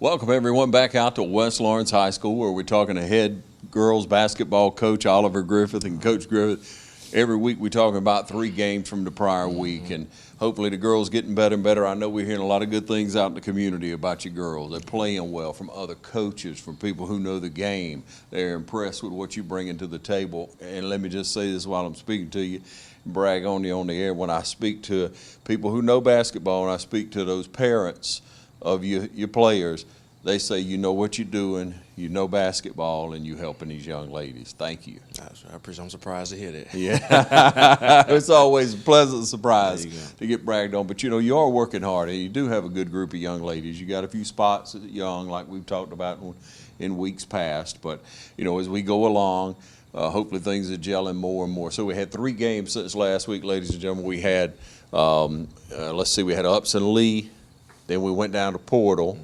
Welcome everyone back out to West Lawrence High School, where we're talking to head girls basketball coach Oliver Griffith and Coach Griffith. Every week we're talking about 3 games from the prior week, and hopefully the girls getting better and better. I know we're hearing a lot of good things out in the community about your girls. They're playing well, from other coaches, from people who know the game. They're impressed with what you bring into the table. And let me just say this while I'm speaking to you, brag on you on the air. When I speak to people who know basketball and I speak to those parents of your players, they say you know what you're doing, you know basketball, and you helping these young ladies. Thank you. I appreciate. I'm surprised to hear that. Yeah, it's always a pleasant surprise to get bragged on. But you are working hard, and you do have a good group of young ladies. You got a few spots at young, like we've talked about in weeks past. But as we go along, hopefully things are gelling more and more. So we had 3 games since last week, ladies and gentlemen. We had we had Upson Lee. Then we went down to Portal,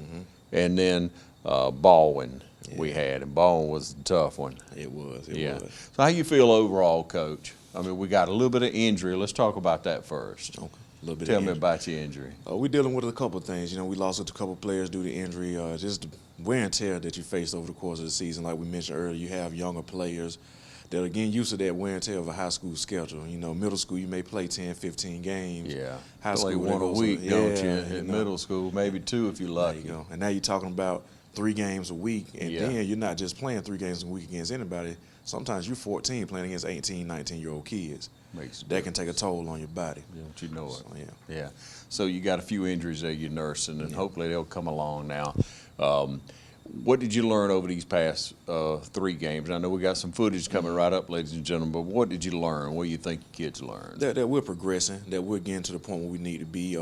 and then Baldwin we had, and Baldwin was a tough one. It was. So how you feel overall, Coach? I mean, we got a little bit of injury. Let's talk about that first. Okay. A little bit. Tell me about your injury. We're dealing with a couple of things. We lost a couple of players due to injury. Just the wear and tear that you face over the course of the season. Like we mentioned earlier, you have younger players that are getting used to that wear and tear of a high school schedule. Middle school, you may play 10, 15 games. Yeah. High school, like one a week, don't you? In middle school, maybe 2 if you're lucky. There you go. And now you're talking about 3 games a week, and then you're not just playing 3 games a week against anybody. Sometimes you're 14 playing against 18, 19-year-old kids. That can take a toll on your body. Don't you know it? So, yeah. So you got a few injuries there you're nursing, and hopefully they'll come along now. What did you learn over these past 3 games? I know we got some footage coming right up, ladies and gentlemen, but what did you learn? What do you think your kids learned? That we're progressing, that we're getting to the point where we need to be.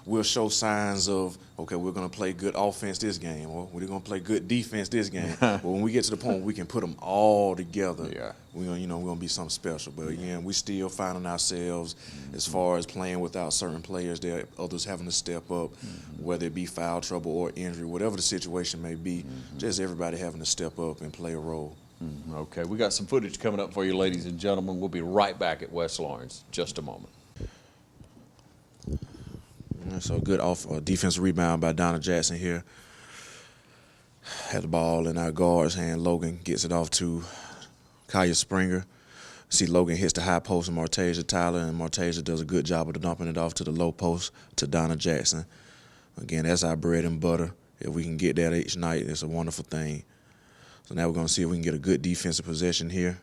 We'll show signs of, okay, we're going to play good offense this game, or we're going to play good defense this game. But when we get to the point where we can put them all together, we're going to be something special. But again, we still finding ourselves as far as playing without certain players. There are others having to step up, whether it be foul trouble or injury, whatever the situation may be. Just everybody having to step up and play a role. Okay, we got some footage coming up for you, ladies and gentlemen. We'll be right back at West Lawrence. Just a moment. So good defensive rebound by Donna Jackson here. Had the ball in our guard's hand. Logan gets it off to Kaya Springer. See Logan hits the high post of Martasia Tyler, and Martasia does a good job of dumping it off to the low post to Donna Jackson. Again, that's our bread and butter. If we can get that each night, it's a wonderful thing. So now we're going to see if we can get a good defensive possession here.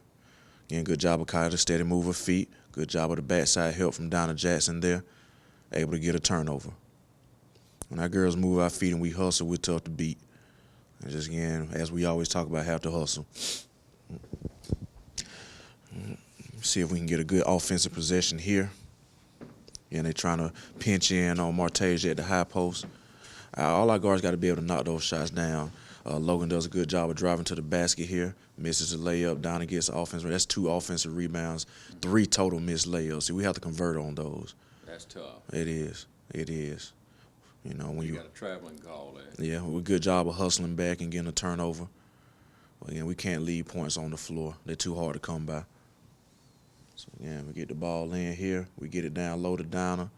Again, good job of Kaya to steady move her feet. Good job of the backside help from Donna Jackson there. Able to get a turnover. When our girls move our feet and we hustle, we're tough to beat. And just again, as we always talk about, have to hustle. See if we can get a good offensive possession here. And they're trying to pinch in on Martasia at the high post. All our guards got to be able to knock those shots down. Logan does a good job of driving to the basket here. Misses the layup. Donna gets the offense. That's 2 offensive rebounds, 3 total missed layups. See, we have to convert on those. That's tough. It is. When you got a traveling call there. Yeah, we're a good job of hustling back and getting a turnover. But again, we can't leave points on the floor. They're too hard to come by. So again, we get the ball in here. We get it down low to Donna.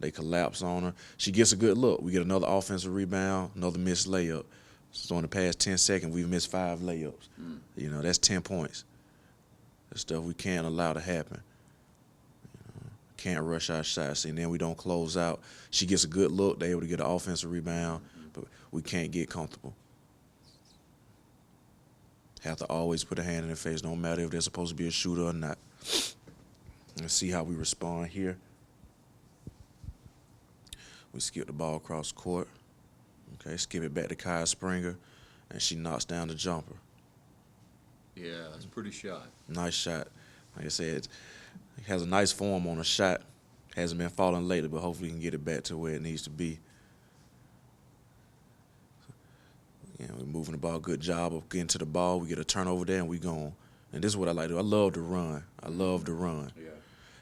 They collapse on her. She gets a good look. We get another offensive rebound, another missed layup. So in the past 10 seconds, we've missed 5 layups. That's 10 points. That's stuff we can't allow to happen. Can't rush our shots, and then we don't close out. She gets a good look. They're able to get an offensive rebound, but we can't get comfortable. Have to always put a hand in their face, no matter if they're supposed to be a shooter or not. Let's see how we respond here. We skip the ball across court. Okay, skip it back to Kaya Springer, and she knocks down the jumper. Yeah, that's a pretty shot. Nice shot. Like I said, he has a nice form on a shot. Hasn't been falling lately, but hopefully he can get it back to where it needs to be. We're moving the ball. Good job of getting to the ball. We get a turnover there, and we gone. And this is what I like to do. I love to run. Yeah.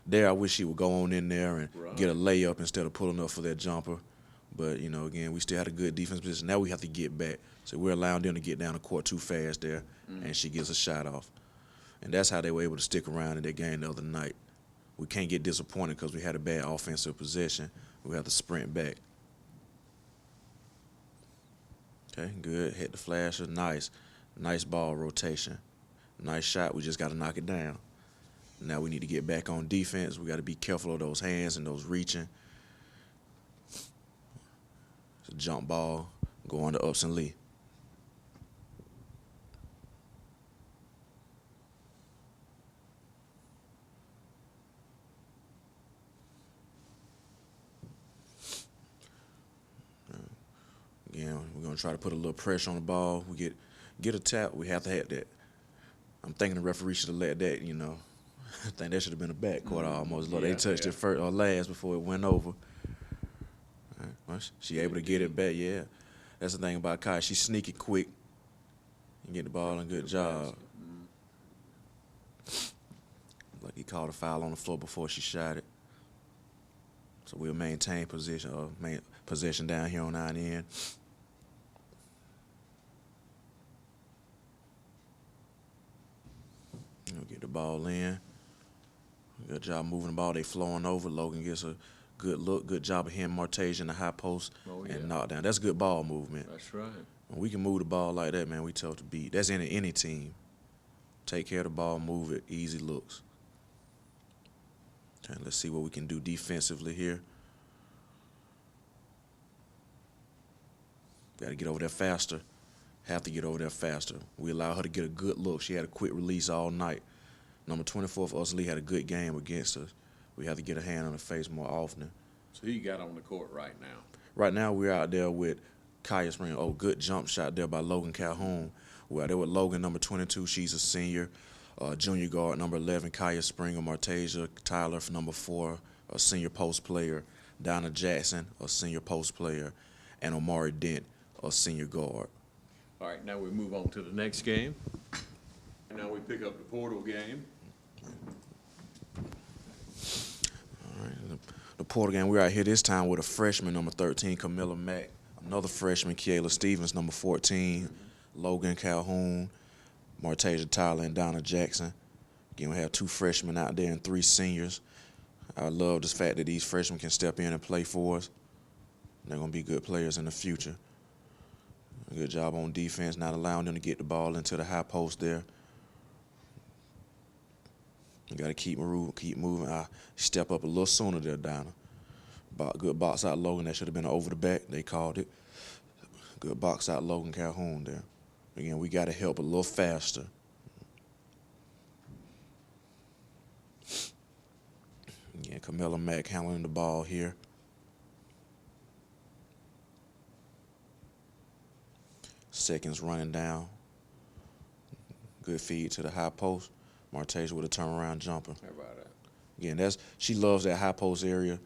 There, I wish he would go on in there and get a layup instead of pulling up for that jumper. But, again, we still had a good defense position. Now we have to get back. So we're allowing them to get down the court too fast there, and she gets a shot off. And that's how they were able to stick around in that game the other night. We can't get disappointed because we had a bad offensive possession. We have to sprint back. Okay, good. Hit the flasher. Nice. Nice ball rotation. Nice shot. We just got to knock it down. Now we need to get back on defense. We got to be careful of those hands and those reaching. It's a jump ball. Go on to Upson Lee. Again, we're going to try to put a little pressure on the ball. We get a tap. We have to have that. I'm thinking the referee should have let that, I think that should have been a backcourt almost. Look, they touched it first or last before it went over. All right, well, she able to get it back, yeah. That's the thing about Kai. She's sneaky quick and get the ball and good job. Like he called a foul on the floor before she shot it. So we'll maintain possession down here on our end. We'll get the ball in. Good job moving the ball. They flowing over. Logan gets a good look. Good job of hitting Martage in the high post and knock down. That's good ball movement. That's right. When we can move the ball like that, man, we tough to beat. That's any team. Take care of the ball, move it, easy looks. Okay, let's see what we can do defensively here. Got to get over there faster. Have to get over there faster. We allow her to get a good look. She had a quick release all night. Number 24 for us, Lee, had a good game against us. We have to get a hand on the face more often. So who you got on the court right now? Right now, we're out there with Kaya Springer. Oh, good jump shot there by Logan Calhoun. We're out there with Logan, number 22. She's a senior. Junior guard, number 11, Kaya Springer. Martasia Tyler, for number 4, a senior post player. Donna Jackson, a senior post player. And Omari Dent, a senior guard. All right, now we move on to the next game. Now we pick up the portal game. All right, the portal game, we're out here this time with a freshman, number 13, Camilla Mack. Another freshman, Kiela Stevens, number 14, Logan Calhoun, Martasia Tyler, and Donna Jackson. Again, we have 2 freshmen out there and 3 seniors. I love the fact that these freshmen can step in and play for us. They're going to be good players in the future. Good job on defense, not allowing them to get the ball into the high post there. You got to keep moving. I step up a little sooner there, Donna. Good box out Logan. That should have been over the back. They called it. Good box out Logan Calhoun there. Again, we got to help a little faster. Yeah, Camilla Mack handling the ball here. Seconds running down. Good feed to the high post. Martasia with a turnaround jumper. How about that? Again, she loves that high post area.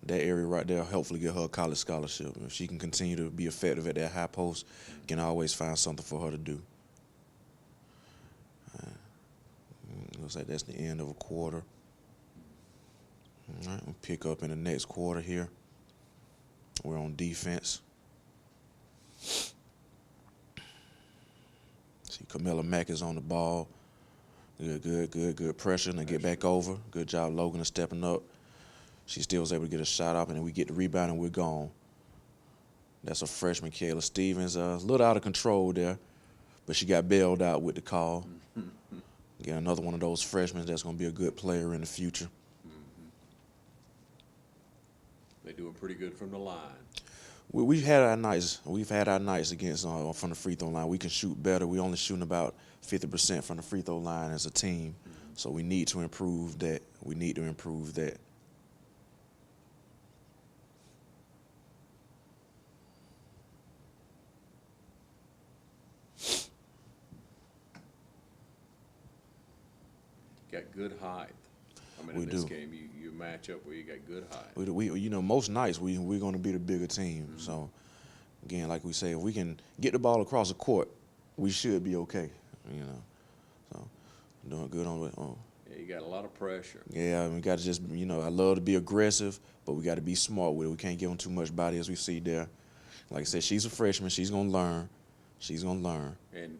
That area right there, hopefully get her a college scholarship. If she can continue to be effective at that high post, can always find something for her to do. Looks like that's the end of a quarter. All right, we'll pick up in the next quarter here. We're on defense. See, Camilla Mack is on the ball. Good pressure, and they get back over. Good job, Logan, is stepping up. She still was able to get a shot off, and then we get the rebound, and we're gone. That's a freshman, Kayla Stevens. A little out of control there, but she got bailed out with the call. Again, another one of those freshmen that's going to be a good player in the future. They're doing pretty good from the line. We've had our nights. We've had our nights against from the free throw line. We can shoot better. We're only shooting about 50% from the free throw line as a team. So we need to improve that. We need to improve that. Got good height. I mean, We in this do. game, you match up where you got good height. We most nights we're going to be the bigger team. So again, like we say, if we can get the ball across the court, we should be okay. So doing good on it. Yeah, you got a lot of pressure. Yeah, we got to just I love to be aggressive, but we got to be smart with it. We can't give them too much body, as we see there. Like I said, she's a freshman. She's gonna learn. She's gonna learn.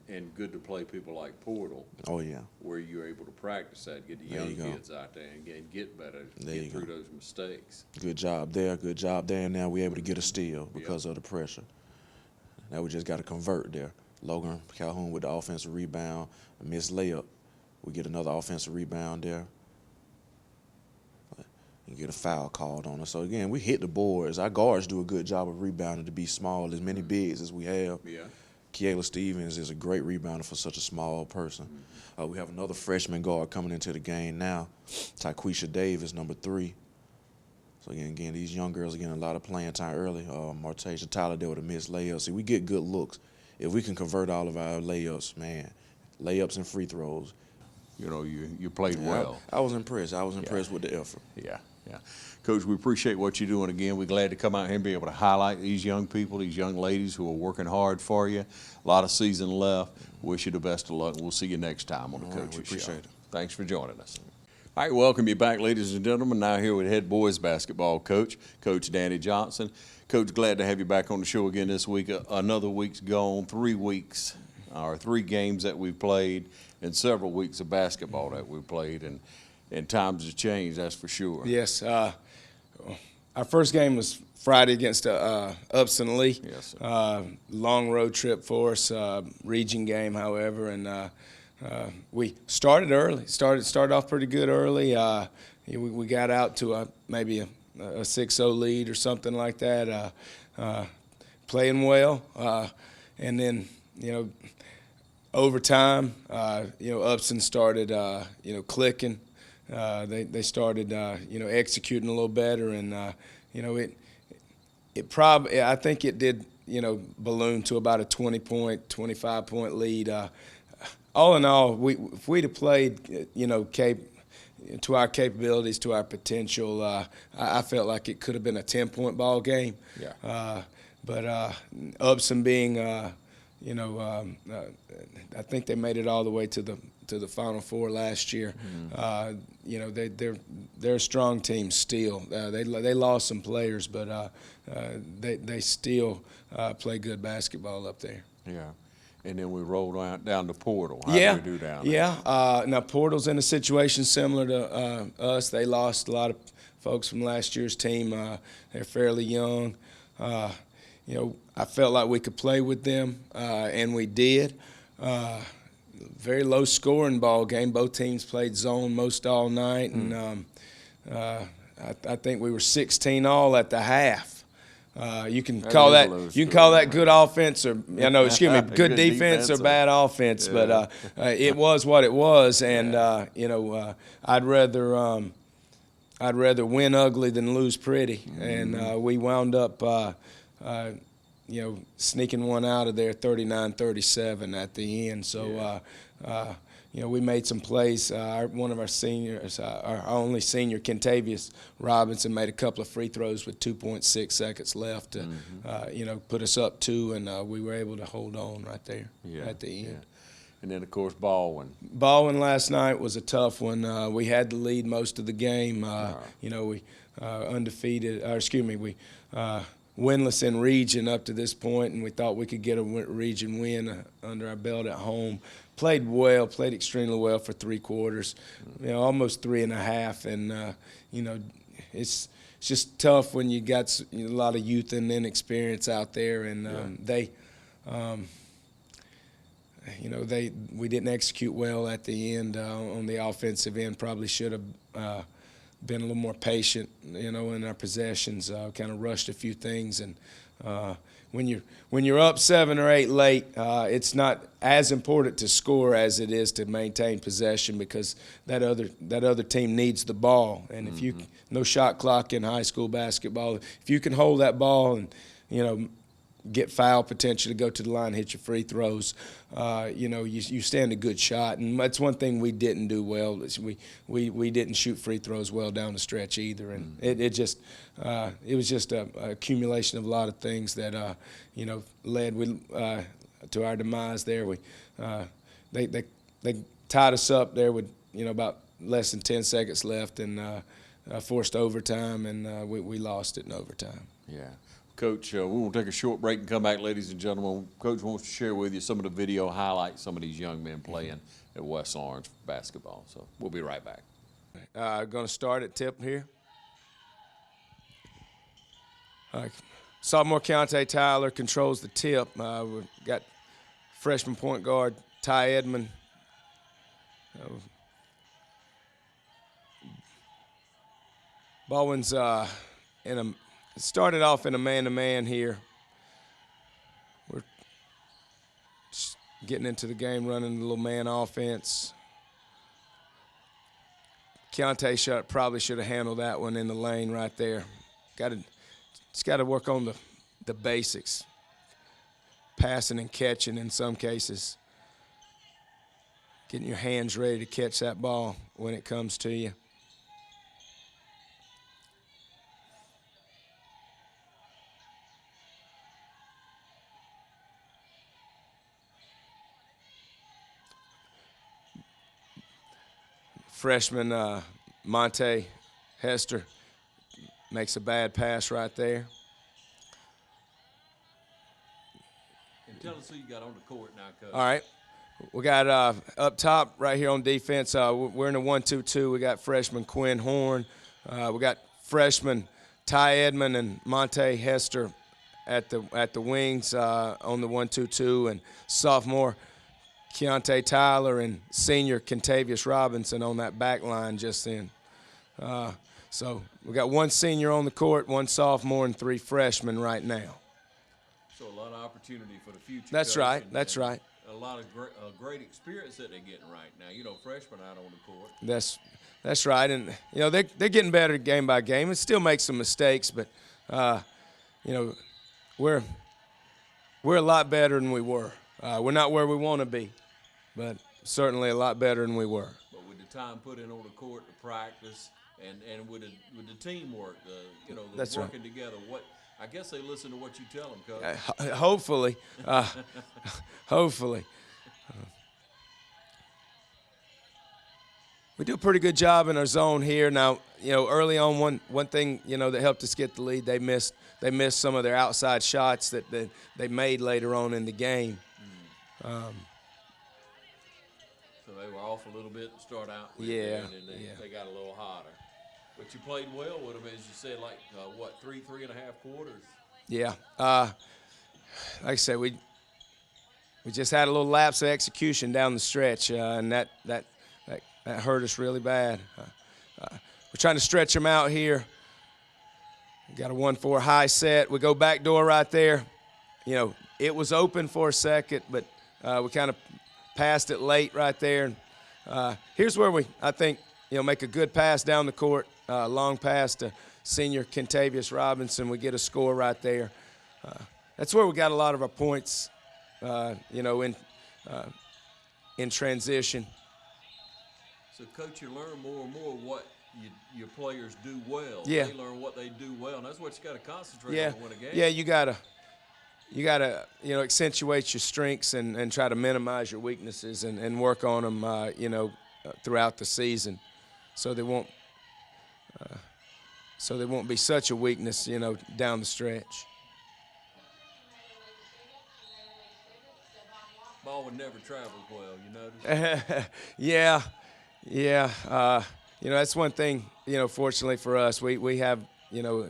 And good to play people like Portal. Oh yeah. Where you're able to practice that, get the There young you go. kids out there and get better, There get you through go. those mistakes. Good job there. Good job there. And now we're able to get a steal because of the pressure. Now we just got to convert there. Logan Calhoun with the offensive rebound, a missed layup. We get another offensive rebound there. You get a foul called on us. So, again, we hit the boards. Our guards do a good job of rebounding to be small, as many bigs as we have. Yeah. Kiela Stevens is a great rebounder for such a small person. We have another freshman guard coming into the game now, Tyquisha Davis, number 3. So, again, these young girls are getting a lot of playing time early. Martasia Tyler there with a missed layup. See, we get good looks. If we can convert all of our layups, man, layups and free throws. You know, you played well. I was impressed. I was impressed with the effort. Yeah. Coach, we appreciate what you're doing again. We're glad to come out here and be able to highlight these young people, these young ladies who are working hard for you. A lot of season left. Wish you the best of luck. We'll see you next time on the Coach's Show. Appreciate it. Thanks for joining us. All right, welcome you back, ladies and gentlemen. Now here with head boys basketball coach, Coach Danny Johnson. Coach, glad to have you back on the show again this week. Another week's gone, 3 weeks, or 3 games that we've played, and several weeks of basketball that we've played, and times have changed, that's for sure. Yes. Our first game was Friday against Upson Lee. Yes, sir. Long road trip for us, region game, however, and we started early. Started off pretty good early. We got out to maybe a 6-0 lead or something like that. Playing well, and then overtime, Upson started clicking. They started executing a little better, and it probably, I think it did balloon to about a 20-point, 25-point lead. All in all, if we'd have played to our capabilities, to our potential, I felt like it could have been a 10-point ball game. Yeah. But Upson being I think they made it all the way to the Final Four last year. They're a strong team still. They lost some players, but they still play good basketball up there. Yeah. And then we rolled down to Portal. How did we do down there? Yeah. Now Portal's in a situation similar to us. They lost a lot of folks from last year's team. They're fairly young. I felt like we could play with them, and we did. Very low scoring ball game. Both teams played zone most all night, and I think we were 16 all at the half. You can call that good offense or good defense or bad offense, but it was what it was, and I'd rather win ugly than lose pretty, and we wound up sneaking one out of there 39-37 at the end. So, we made some plays. One of our seniors, our only senior, Kentavious Robinson, made a couple of free throws with 2.6 seconds left to, put us up 2, and we were able to hold on right there at the end. Yeah. And then, of course, Baldwin. Baldwin last night was a tough one. We had the lead most of the game. We winless in region up to this point, and we thought we could get a region win under our belt at home. Played extremely well for 3 quarters, almost 3.5, and it's just tough when you got a lot of youth and inexperience out there, and we didn't execute well at the end on the offensive end. Probably should have been a little more patient, in our possessions. Kind of rushed a few things, and when you're up 7 or 8 late, it's not as important to score as it is to maintain possession, because that other team needs the ball. And if no shot clock in high school basketball, if you can hold that ball and get foul potential to go to the line, hit your free throws, you stand a good shot. And that's one thing we didn't do well. We didn't shoot free throws well down the stretch either. And it was just a accumulation of a lot of things that led to our demise there. They tied us up there with about less than 10 seconds left, and forced overtime, and we lost it in overtime. Yeah. Coach, we want to take a short break and come back, ladies and gentlemen. Coach wants to share with you some of the video highlights, some of these young men playing at West Lawrence basketball. So we'll be right back. Going to start at tip here. Sophomore Keontae Tyler controls the tip. We've got freshman point guard Ty Edmond. Baldwin's started off in a man-to-man here. We're just getting into the game, running a little man offense. Keontae probably should have handled that one in the lane right there. Just got to work on the basics, passing and catching in some cases, getting your hands ready to catch that ball when it comes to you. Freshman Monte Hester makes a bad pass right there. And tell us who you got on the court now, Coach. All right. We got up top right here on defense, we're in a 1-2-2. We got freshman Quinn Horn. We got freshman Ty Edmond and Monte Hester at the wings on the 1-2-2, and sophomore Keontae Tyler and senior Kentavious Robinson on that back line just then. So we got one senior on the court, one sophomore, and three freshmen right now. So a lot of opportunity for the future. That's Coach, right. and That's right. A lot of great experience that they're getting right now. You know, freshmen out on the court. That's right, and you know they're getting better game by game. It still makes some mistakes, but you know we're a lot better than we were. We're not where we want to be, but certainly a lot better than we were. But with the time put in on the court to practice, and with the teamwork, you know, That's working right. together. I guess they listen to what you tell them, Coach. Hopefully, hopefully. We do a pretty good job in our zone here. Now, you know, early on, one thing, you know, that helped us get the lead, they missed some of their outside shots that they made later on in the game. So they were off a little bit to start out with, Yeah, and then they got a little hotter. But you played well with them, as you said, like, three and a half quarters? Yeah. Like I said, we just had a little lapse of execution down the stretch, and that hurt us really bad. We're trying to stretch them out here. We got a 1-4 high set. We go back door right there. You know, it was open for a second, but we kind of passed it late right there. Here's where I think, you know, make a good pass down the court, long pass to senior Kentavious Robinson. We get a score right there. That's where we got a lot of our points, you know, in transition. So, Coach, you learn more and more what your players do well. Yeah. They learn what they do well, and that's what you got to concentrate Yeah. on to win a game. Yeah, you gotta you know, accentuate your strengths and try to minimize your weaknesses and work on them, you know, throughout the season, so they won't be such a weakness, you know, down the stretch. Ball would never travel well, you notice? Yeah. You know, that's one thing, you know, fortunately for us, we have, you know,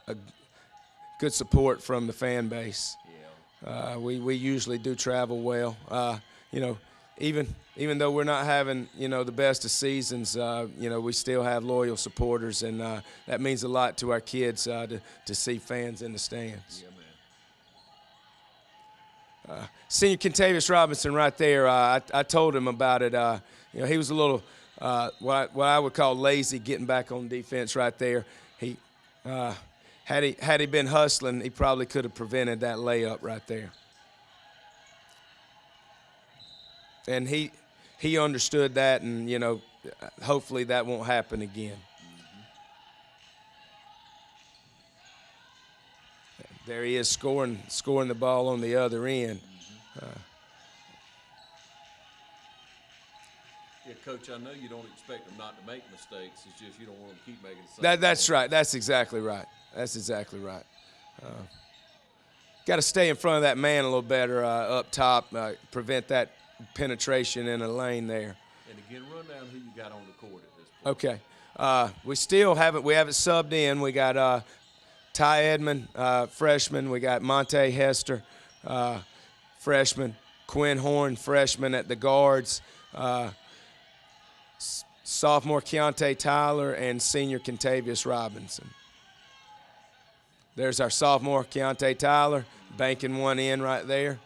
a good support from the fan base. Yeah. We usually do travel well. You know, even though we're not having, you know, the best of seasons, you know, we still have loyal supporters, and that means a lot to our kids to see fans in the stands. Yeah, man. Senior Kentavious Robinson right there, I told him about it. You know, he was a little, what I would call lazy getting back on defense right there. He, had he been hustling, he probably could have prevented that layup right there. And he understood that, and, you know, hopefully that won't happen again. There he is scoring the ball on the other end. Yeah, Coach, I know you don't expect them not to make mistakes. It's just you don't want them to keep making the same That's mistakes. right. That's exactly right. That's exactly right. Got to stay in front of that man a little better up top, prevent that penetration in a lane there. And again, run down who you got on the court at this point. Okay. We haven't subbed in. We got Ty Edmond, freshman. We got Monte Hester, freshman. Quinn Horn, freshman at the guards. Sophomore Keontae Tyler and senior Kentavious Robinson. There's our sophomore Keontae Tyler, banking one in right there.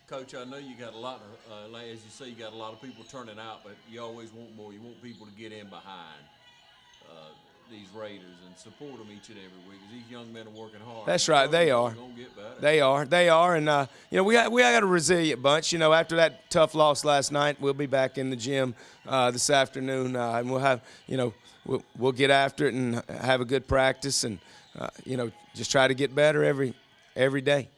Coach, I know you got a lot of, as you say, you got a lot of people turning out, but you always want more. You want people to get in behind these Raiders and support them each and every week. 'Cause these young men are working hard. That's right, they are. They're gonna get better. They are, and you know we got a resilient bunch. You know, after that tough loss last night, we'll be back in the gym this afternoon, and we'll have, you know, we'll get after it and have a good practice, and you know, just try to get better every day.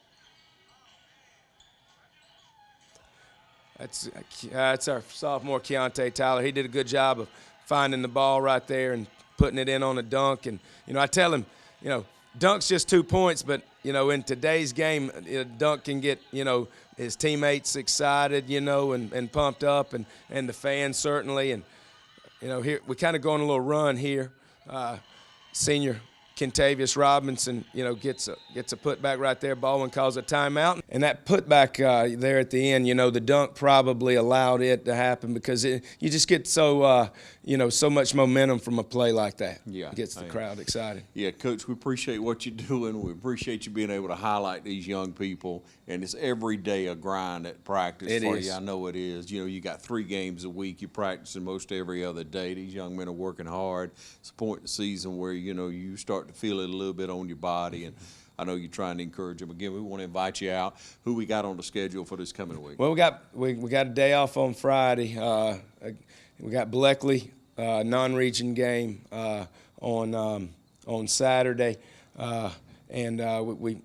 That's our sophomore Keontae Tyler. He did a good job of finding the ball right there and putting it in on a dunk. And, you know, I tell him, you know, dunk's just 2 points, but, you know, in today's game, a dunk can get, you know, his teammates excited, you know, and pumped up, and the fans certainly. And, you know, here we kind of go on a little run here. Senior Kentavious Robinson, you know, gets a putback right there. Baldwin calls a timeout. And that putback there at the end, you know, the dunk probably allowed it to happen because you just get so, you know, so much momentum from a play like that. Yeah. It gets the crowd excited. Yeah, Coach, we appreciate what you're doing. We appreciate you being able to highlight these young people. And it's every day a grind at practice for you. I know it is. You know, you got 3 games a week. You're practicing most every other day. These young men are working hard. It's a point in the season where, you know, you start to feel it a little bit on your body. And I know you're trying to encourage them. Again, we want to invite you out. Who we got on the schedule for this coming week? Well, we got a day off on Friday. We got Bleckley, non-region game on Saturday. And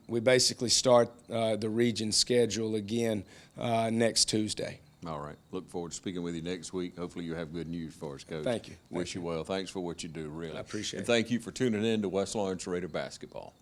we basically start the region schedule again next Tuesday. All right. Look forward to speaking with you next week. Hopefully you have good news for us, Coach. Thank you. Wish you well. Thanks for what you do, really. I appreciate it. And thank you for tuning in to West Lawrence Raider basketball.